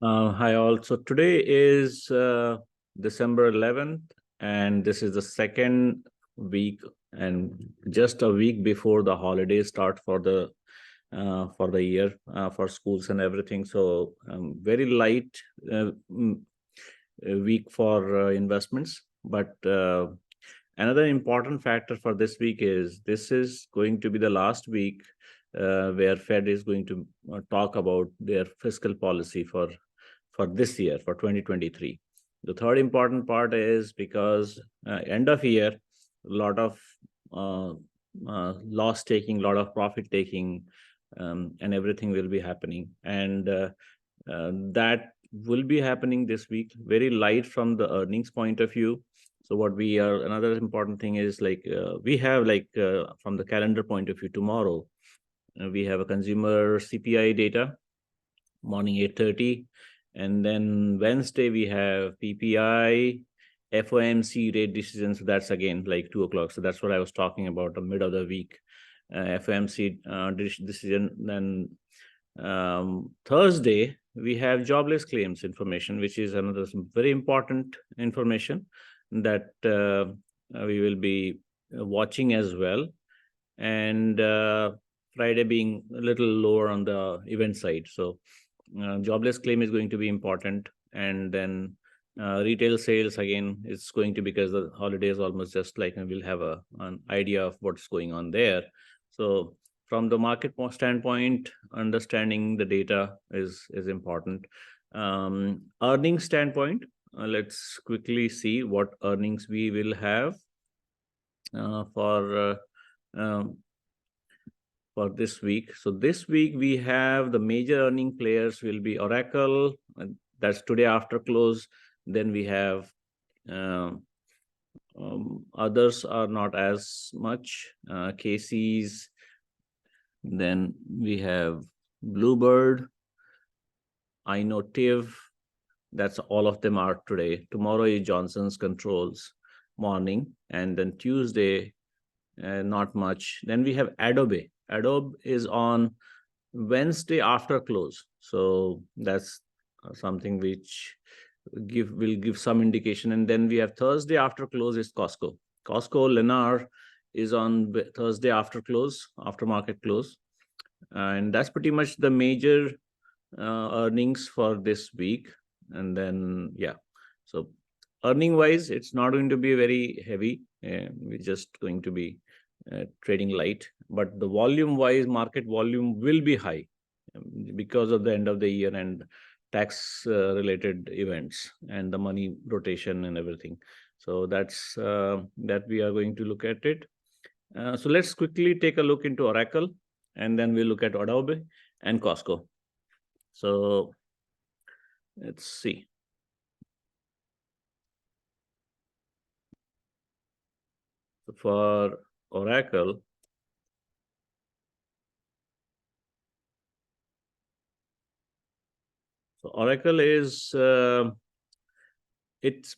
Hi all. So today is December 11th, and this is the second week, and just a week before the holidays start for the year for schools and everything. So very light week for investments. But another important factor for this week is this is going to be the last week where Fed is going to talk about their fiscal policy for this year, for 2023. The third important part is because end of year, a lot of loss taking, a lot of profit taking, and everything will be happening. And that will be happening this week, very light from the earnings point of view. So what we are, another important thing is we have from the calendar point of view, tomorrow, we have a consumer CPI data, morning 8:30. And then Wednesday, we have PPI, FOMC rate decisions. So that's again like 2 o'clock. So that's what I was talking about, the mid of the week, FOMC decision. Then Thursday, we have jobless claims information, which is another very important information that we will be watching as well. And Friday being a little lower on the event side. So jobless claim is going to be important. And then retail sales, again, it's going to, because the holiday is almost just like, and we'll have an idea of what's going on there. So from the market standpoint, understanding the data is important. Earnings standpoint, let's quickly see what earnings we will have for this week. So this week we have the major earning players will be Oracle, that's today after close. Then we have others are not as much, Casey's. Then we have Bluebird, Inotiv. That's all of them are today. Tomorrow is Johnson's Controls morning, and then Tuesday not much. Then we have Adobe. Adobe is on Wednesday after close. So that's something which will give some indication. And then we have Thursday after close is Costco. Lennar is on Thursday after close, after market close. And that's pretty much the major earnings for this week. And then, yeah, so earning wise, it's not going to be very heavy. We're just going to be trading light, but the volume wise, market volume will be high because of the end of the year and tax related events and the money rotation and everything. So that's that we are going to look at it. So let's quickly take a look into Oracle, and then we'll look at Adobe and Costco. So let's see. So for Oracle, so Oracle is it's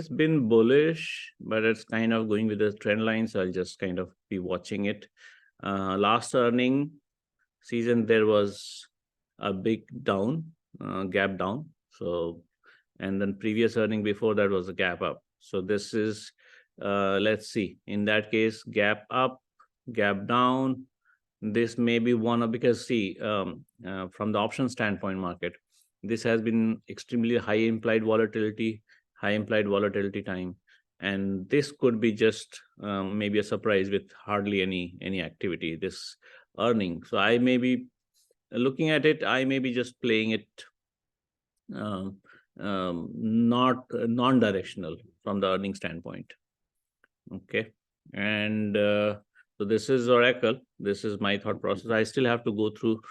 been bullish, but it's kind of going with the trend line. So I'll just kind of be watching it. Last earning season, there was a big down, gap down. So, and then previous earning before that was a gap up. So this is, let's see, in that case, gap up, gap down. This may be one of, because see, from the option standpoint market, this has been extremely high implied volatility time. And this could be just maybe a surprise with hardly any activity, this earning. So I may be looking at it, I may be just playing it not non-directional from the earning standpoint. Okay. And so this is Oracle. This is my thought process. I still have to go through.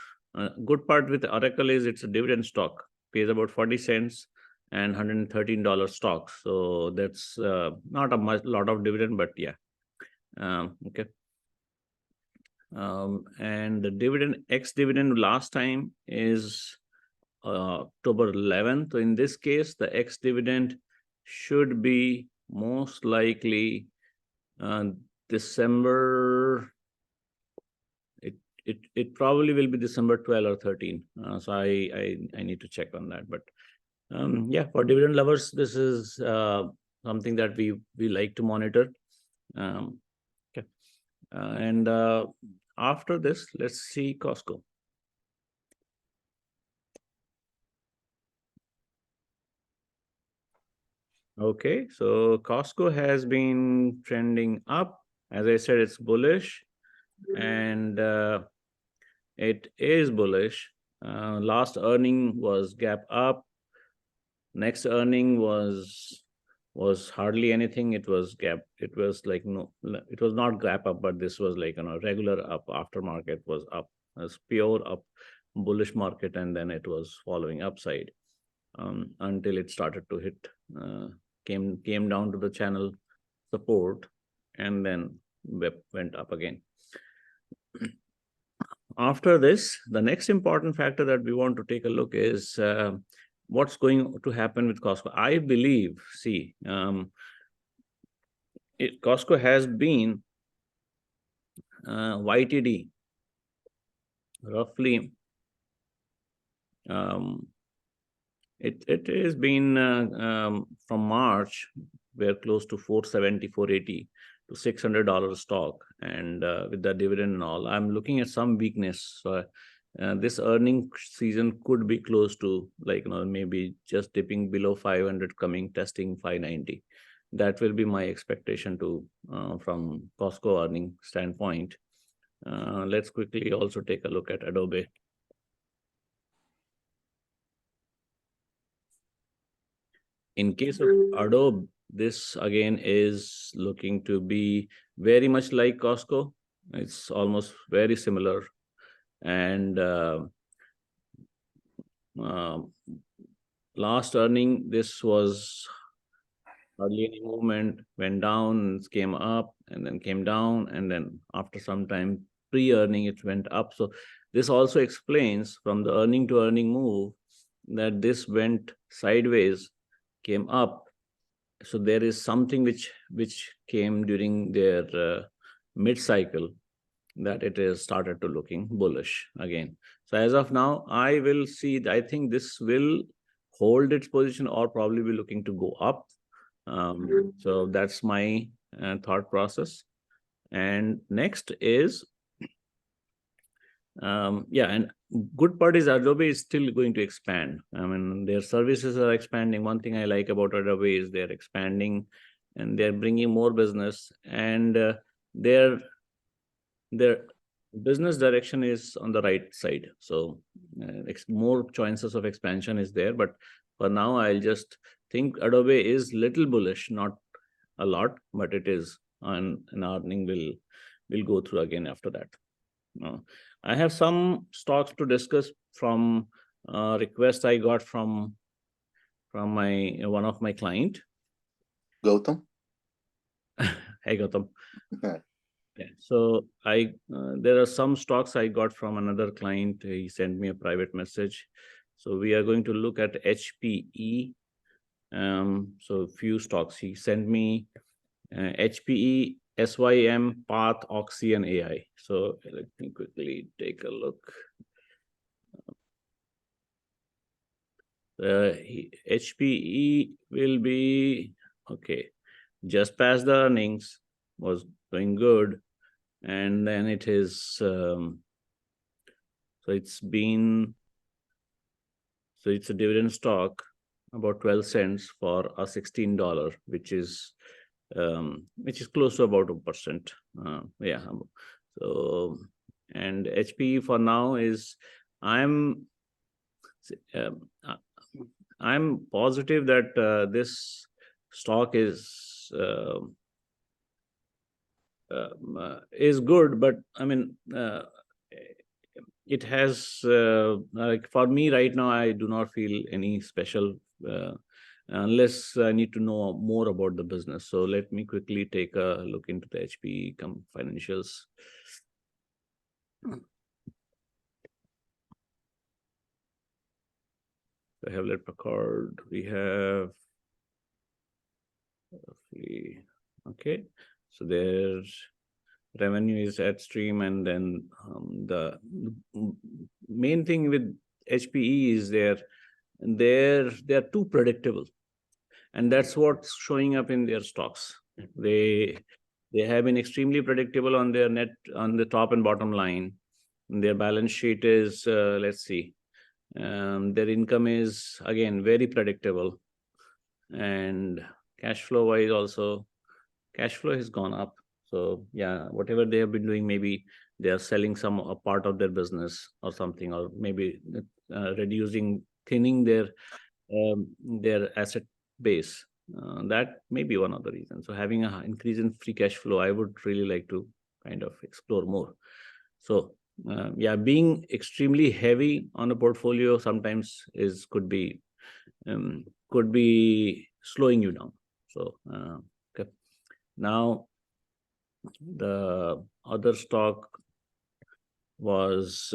Good part with Oracle is it's a dividend stock, pays about 40 cents and $113 stock. So that's not a lot of dividend, but yeah. Okay. And the dividend, ex-dividend last time is October 11th. So in this case, the ex-dividend should be most likely December. it probably will be December 12 or 13. So I need to check on that. But yeah, for dividend lovers, this is something that we like to monitor. Okay, and after this, let's see Costco. Okay, so Costco has been trending up. As I said, it's bullish, and it is bullish. Last earning was gap up. Next earning was hardly anything. It was gap. It was like no, it was not gap up, but this was like regular up. After market was up, as pure up, bullish market, and then it was following upside until it started to hit. Came down to the channel support, and then went up again. After this, the next important factor that we want to take a look is what's going to happen with Costco. I believe, Costco has been YTD roughly. It has been from March, we're close to 470, 480 to $600 stock, and with the dividend and all, I'm looking at some weakness. So this earning season could be close to maybe just dipping below 500, coming testing 590. That will be my expectation to from Costco earning standpoint. Let's quickly also take a look at Adobe. In case of Adobe, this again is looking to be very much like Costco. It's almost very similar. And last earning, this was hardly any movement, went down, came up, and then came down. And then after some time, pre-earning, it went up. So this also explains from the earning to earning move that this went sideways, came up. So there is something which came during their mid cycle that it has started to looking bullish again. So as of now, I think this will hold its position or probably be looking to go up. So that's my thought process. And next is and good part is Adobe is still going to expand. I mean, their services are expanding. One thing I like about Adobe is they're expanding and they're bringing more business, and their business direction is on the right side. So more chances of expansion is there. But for now, I'll just think Adobe is little bullish, not a lot, but it is, and an earning will go through again after that. I have some stocks to discuss from request I got from my one of my client. Gautam. Hey Gautam. Yeah, so there are some stocks I got from another client. He sent me a private message. So we are going to look at HPE. So few stocks. He sent me HPE, SYM, Path, Oxy, and AI. So let me quickly take a look. HPE will be okay. Just past the earnings, was doing good, and then it is so it's a dividend stock, about 12 cents for a $16, which is close to about 1%. Yeah. So, and HPE for now is I'm positive that this stock is good, but I mean, it has like for me right now, I do not feel any special unless I need to know more about the business. So let me quickly take a look into the HPE financials. I have Hewlett Packard. We have okay. So there's revenue is at stream, and then the main thing with HPE is they're too predictable, and that's what's showing up in their stocks. They have been extremely predictable on the top and bottom line. Their balance sheet is let's see, their income is again very predictable, and cash flow wise also, cash flow has gone up. So yeah, whatever they have been doing, maybe they are selling a part of their business or something, or maybe thinning their asset base. That may be one of the reasons. So having an increase in free cash flow, I would really like to kind of explore more. So yeah, being extremely heavy on a portfolio sometimes could be slowing you down. So okay. Now the other stock was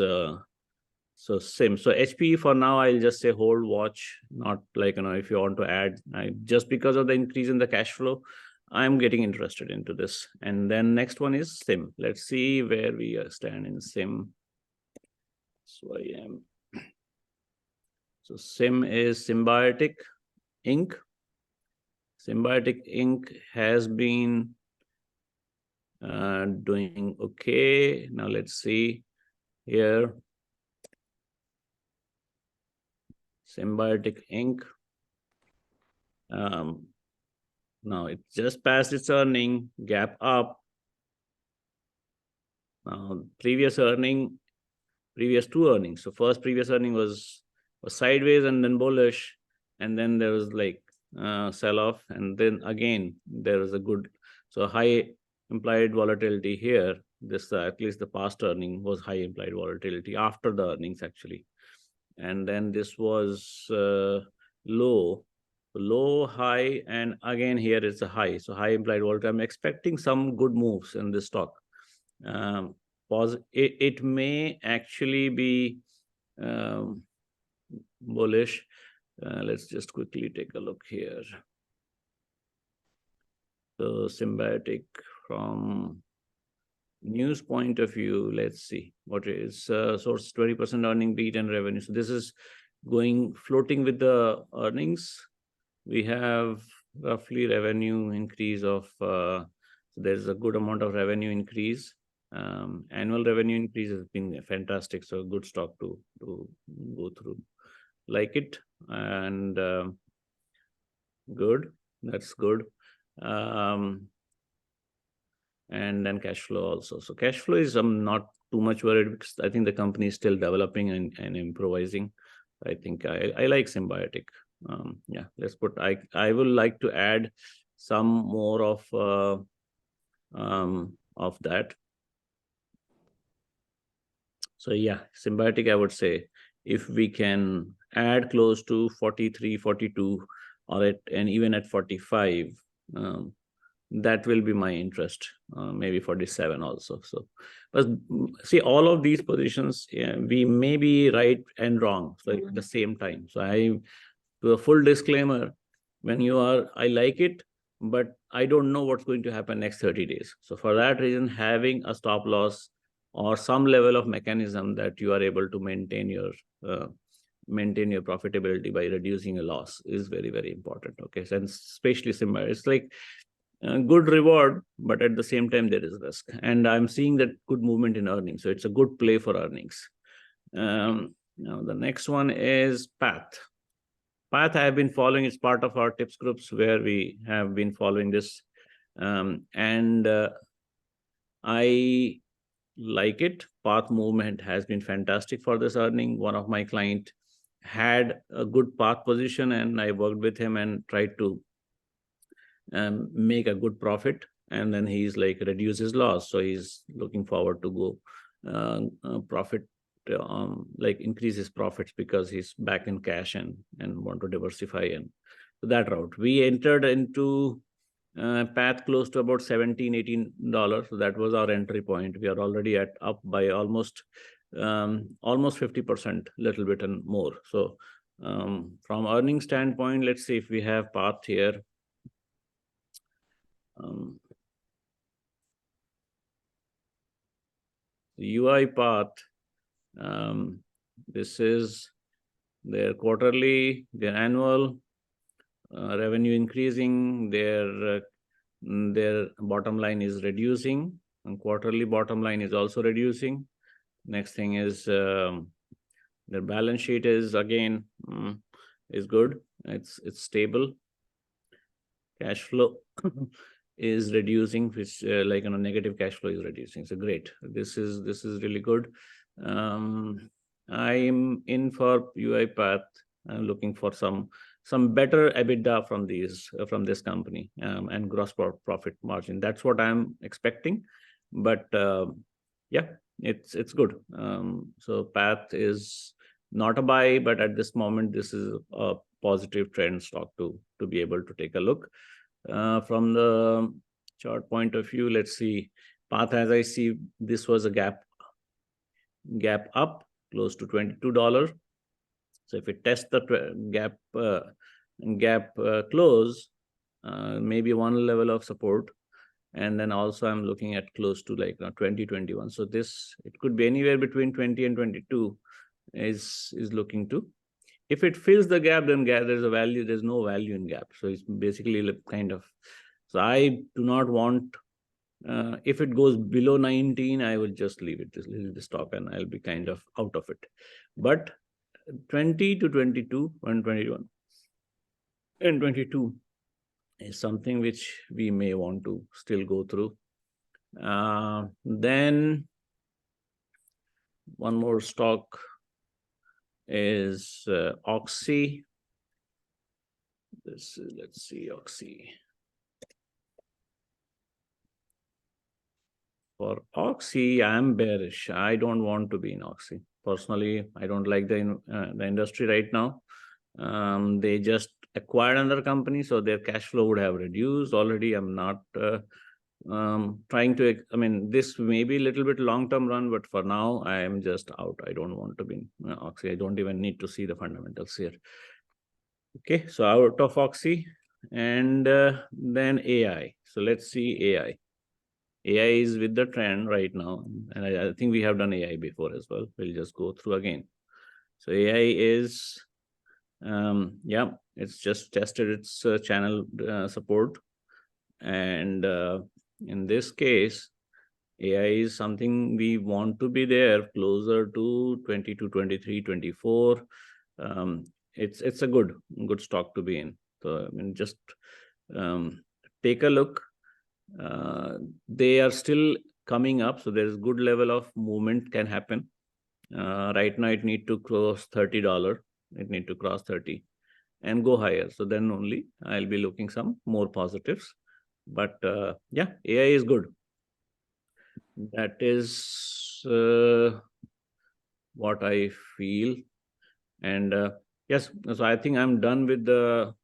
so SIM. So HPE for now, I'll just say hold, watch, not like, if you want to add, just because of the increase in the cash flow, I'm getting interested into this. And then next one is SIM. Let's see where we stand in SIM. So SIM is Symbiotic Inc. Symbiotic Inc. has been doing okay. Now let's see here. Symbiotic Inc. Now it just passed its earning, gap up. Now previous two earnings. So first previous earning was sideways and then bullish, and then there was like sell off, and then again there was a good, so high implied volatility here. This at least the past earning was high implied volatility after the earnings actually, and then this was low, high, and again here it's a high, so high implied volatility. I'm expecting some good moves in this stock. It may actually be bullish. Let's just quickly take a look here. So Symbiotic, from news point of view, let's see what is source 20% earning beat and revenue. So this is floating with the earnings. We have roughly revenue increase of so there's a good amount of revenue increase. Annual revenue increase has been fantastic, so good stock to go through. Like it, and good, that's good. And then cash flow also. So cash flow is, I'm not too much worried because I think the company is still developing and improvising. I think I like Symbiotic. Yeah, let's put, I will like to add some more of that. So yeah, Symbiotic, I would say if we can add close to 43, 42, or and even at 45, that will be my interest. Maybe 47 also. So, but see, all of these positions, we may be right and wrong, so at the same time. So I, to a full disclaimer, when I like it, but I don't know what's going to happen next 30 days. So for that reason, having a stop loss or some level of mechanism that you are able to maintain your profitability by reducing a loss is very, very important. Okay, and especially similar, it's like good reward, but at the same time there is risk, and I'm seeing that good movement in earnings, so it's a good play for earnings. Now the next one is Path. I have been following. It's part of our tips groups where we have been following this, and I like it. Path movement has been fantastic for this earning. One of my client had a good path position, and I worked with him and tried to make a good profit, and then he's like reduce his loss, so he's looking forward to go profit, like increase his profits because he's back in cash and want to diversify. And so that route we entered into Path close to about $17-18. So that was our entry point. We are already up by almost 50%, little bit and more. So from earning standpoint, let's see if we have Path here. The UiPath, this is their quarterly, their annual revenue increasing, their bottom line is reducing, and quarterly bottom line is also reducing. Next thing is their balance sheet is again is good. It's stable. Cash flow is reducing, which like negative cash flow is reducing. So great. This is really good. I'm in for UiPath. I'm looking for some better EBITDA from this company, and gross profit margin. That's what I'm expecting. But yeah, it's good. So Path is not a buy, but at this moment, this is a positive trend stock to be able to take a look. From the chart point of view, let's see. Path, as I see, this was a gap up close to $22. So if it tests the gap close, maybe one level of support, and then also I'm looking at close to like 2021. So this, it could be anywhere between 20 and 22 is looking to. If it fills the gap, then there's a value. There's no value in gap. So it's basically kind of. So I do not want. If it goes below 19, I will just leave it. Just leave the stock, and I'll be kind of out of it. But 20 to 22, 121, and 22 is something which we may want to still go through. Then one more stock is Oxy. Let's see, Oxy. For Oxy, I'm bearish. I don't want to be in Oxy. Personally, I don't like the industry right now. They just acquired another company, so their cash flow would have reduced already. I'm not trying to, this may be a little bit long-term run, but for now, I am just out. I don't want to be in Oxy. I don't even need to see the fundamentals here. Okay, so out of Oxy, and then AI. So let's see AI. AI is with the trend right now, and I think we have done AI before as well. We'll just go through again. So AI is, yeah, it's just tested its channel support, and in this case, AI is something we want to be there closer to 22, 23, 24. It's a good stock to be in. So just take a look. They are still coming up, so there is good level of movement can happen. Right now, it need to cross $30. It need to cross 30 and go higher. So then only I'll be looking some more positives. But yeah, AI is good. That is what I feel. And yes, so I think I'm done with the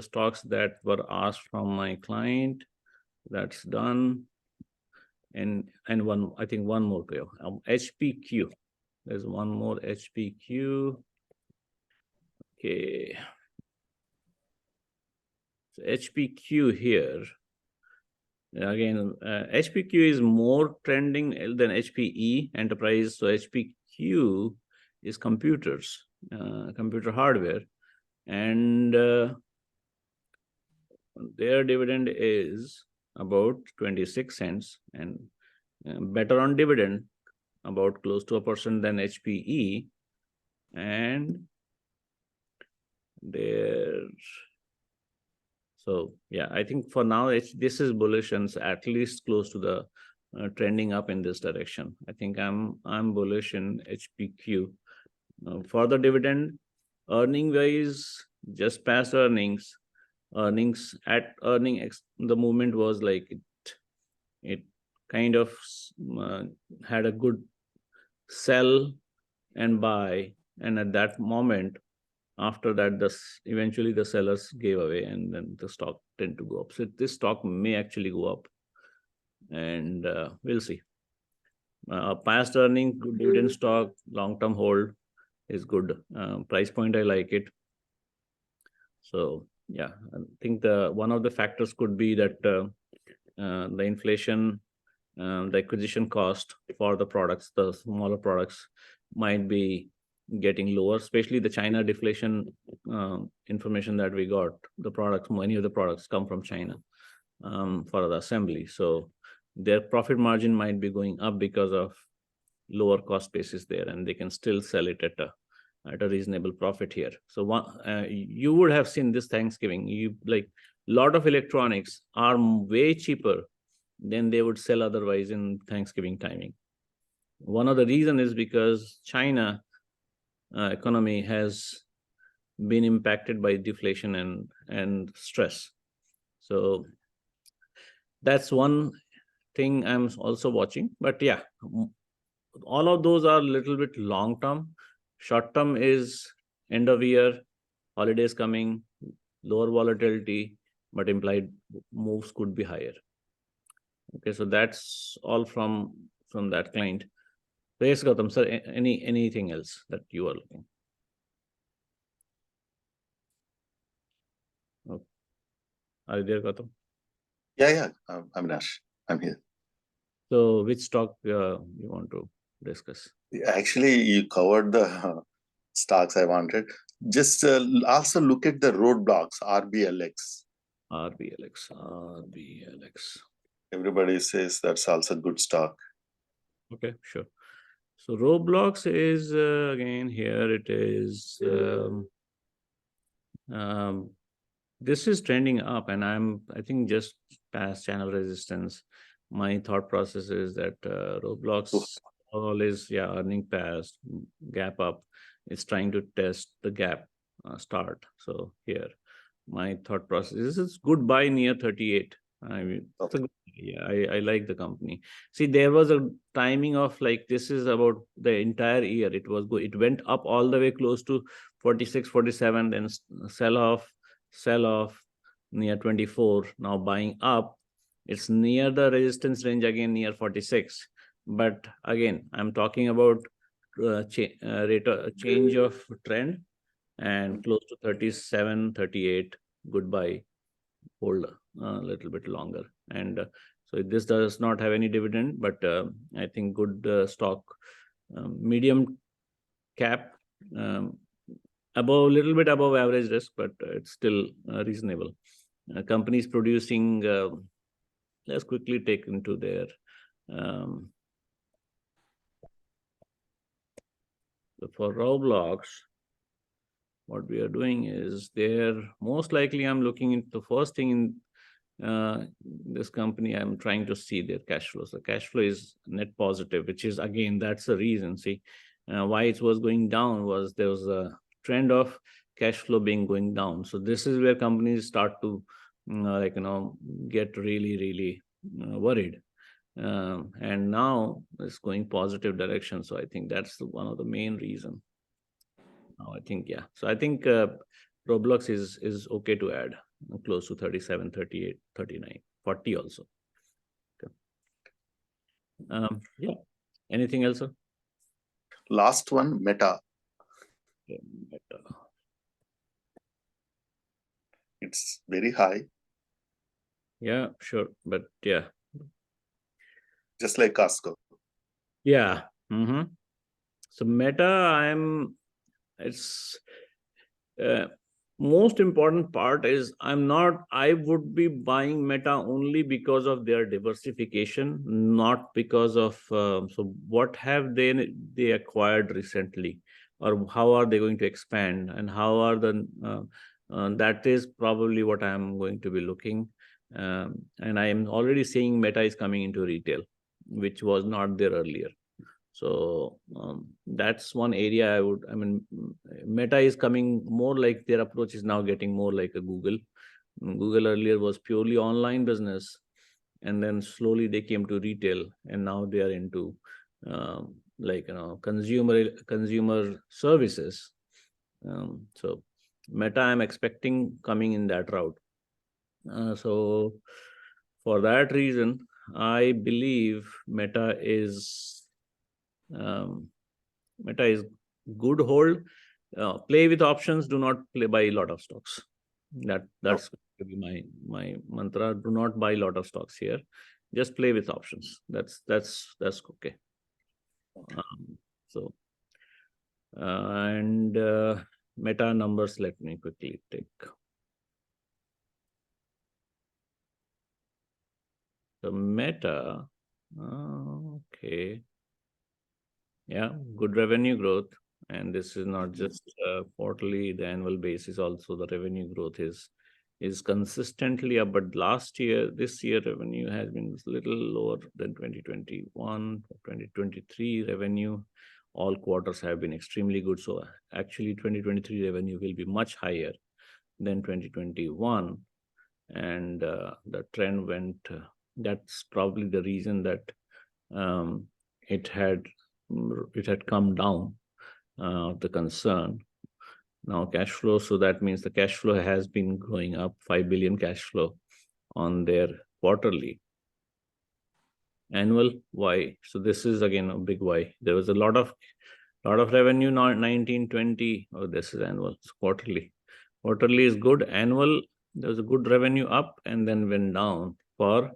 stocks that were asked from my client. That's done. And one, I think one more to HPQ. There's one more HPQ. Okay. So HPQ here. Again, HPQ is more trending than HPE enterprise. So HPQ is computers, computer hardware, and their dividend is about 26 cents, and better on dividend, about close to 1% than HPE, and so yeah, I think for now this is bullish and at least close to the trending up in this direction. I think I'm bullish in HPQ. For the dividend, earning wise, just past earnings at the movement was like it kind of had a good sell and buy, and at that moment, after that, eventually the sellers gave away, and then the stock tend to go up. So this stock may actually go up, and we'll see. Past earning, good dividend stock, long-term hold is good. Price point, I like it. So yeah, I think one of the factors could be that the inflation the acquisition cost for the products, the smaller products, might be getting lower, especially the China deflation information that we got. The products, many of the products come from China for the assembly. So their profit margin might be going up because of lower cost basis there, and they can still sell it at a reasonable profit here. So you would have seen this Thanksgiving, you like lot of electronics are way cheaper than they would sell otherwise in Thanksgiving timing. One of the reason is because China economy has been impacted by deflation and stress. So that's one thing I'm also watching. But yeah, all of those are a little bit long term. Short term is end of year, holidays coming, lower volatility, but implied moves could be higher. Okay, so that's all from that client. So yes, Gautam, sir, anything else that you are looking? Okay. Are you there, Gautam? Yeah. Avinash, I'm here. So which stock you want to discuss? Actually, you covered the stocks I wanted. Just also look at the roadblocks, RBLX. RBLX. Everybody says that's also good stock. Okay, sure. So Roblox is again here. It is this is trending up, and I think just past channel resistance. My thought process is that Roblox always earning past gap up. It's trying to test the gap start. So here, my thought process is good buy near 38. I mean, it's a good, I like the company. See, there was a timing of like this is about the entire year. It was good. It went up all the way close to 46, 47, then sell off near 24. Now buying up, it's near the resistance range again near 46. But again, I'm talking about rate of change of trend and close to 37, 38. Goodbye, hold a little bit longer. And so this does not have any dividend, but I think good stock, medium cap, above, little bit above average risk, but it's still reasonable. Companies producing, let's quickly take into their for Roblox. What we are doing is they're most likely, I'm looking into the first thing in this company, I'm trying to see their cash flows. The cash flow is net positive, which is again, that's the reason. See, why it was going down was there was a trend of cash flow being going down. So this is where companies start to get really worried. And now it's going positive direction. So I think that's one of the main reason. I think, yeah. So I think Roblox is okay to add close to 37, 38, 39, 40 also. Okay. Yeah. Anything else, sir? Last one, Meta. Okay, Meta. It's very high. Yeah, sure. But yeah. Just like Costco. Yeah. So Meta, it's most important part is I would be buying Meta only because of their diversification, not because of so what have they acquired recently, or how are they going to expand, and how are the that is probably what I am going to be looking. And I am already seeing Meta is coming into retail, which was not there earlier. So that's one area Meta is coming more like their approach is now getting more like a Google. Google earlier was purely online business, and then slowly they came to retail, and now they are into consumer services. So Meta, I'm expecting coming in that route. So for that reason, I believe Meta is good hold. Play with options. Do not buy a lot of stocks. That's going to be my mantra. Do not buy a lot of stocks here. just play with options. That's okay. So and Meta numbers, let me quickly take. The Meta, okay, yeah, good revenue growth, and this is not just quarterly, the annual basis also the revenue growth is consistently up. But this year revenue has been a little lower than 2021. 2023 revenue, all quarters have been extremely good. So actually 2023 revenue will be much higher than 2021, and the trend went. That's probably the reason that it had come down. The concern now cash flow. So that means the cash flow has been growing up, 5 billion cash flow on their quarterly. Annual, why? So this is again a big why. There was a lot of revenue, not 1920. Oh, this is annual. So quarterly is good. Annual, there was a good revenue up and then went down for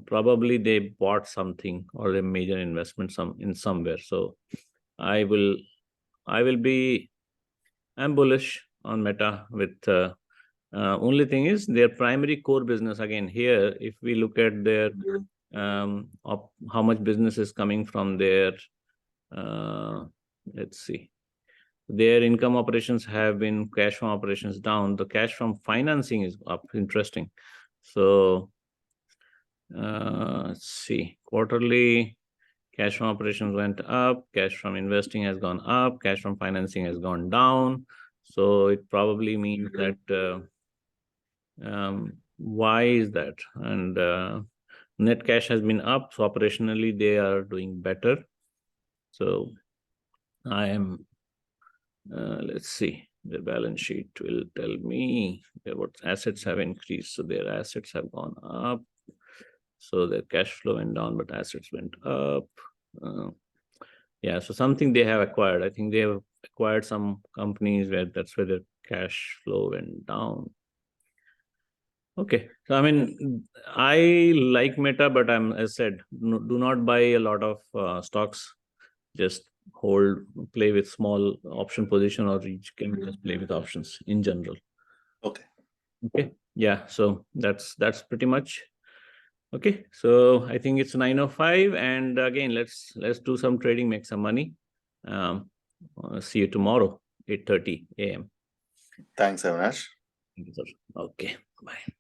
probably they bought something or a major investment in somewhere. So I'm bullish on Meta with only thing is their primary core business. Again, here, if we look at their how much business is coming from their, let's see, their income operations have been cash from operations down. The cash from financing is up. Interesting. So let's see, quarterly cash from operations went up, cash from investing has gone up, cash from financing has gone down. So it probably means that why is that? And net cash has been up, so operationally they are doing better. So I am, let's see, the balance sheet will tell me what assets have increased. So their assets have gone up. So their cash flow went down, but assets went up. Yeah, so something they have acquired. I think they have acquired some companies where that's where their cash flow went down. Okay, so I mean, I like Meta, but as I said, do not buy a lot of stocks. Just play with small option position, or each can just play with options in general. Okay. Okay. Yeah. So that's pretty much. Okay. So I think it's 9:05, and again, let's do some trading, make some money. See you tomorrow, 8:30 a.m. Thanks, Avinash. Thank you, sir. Okay. Bye.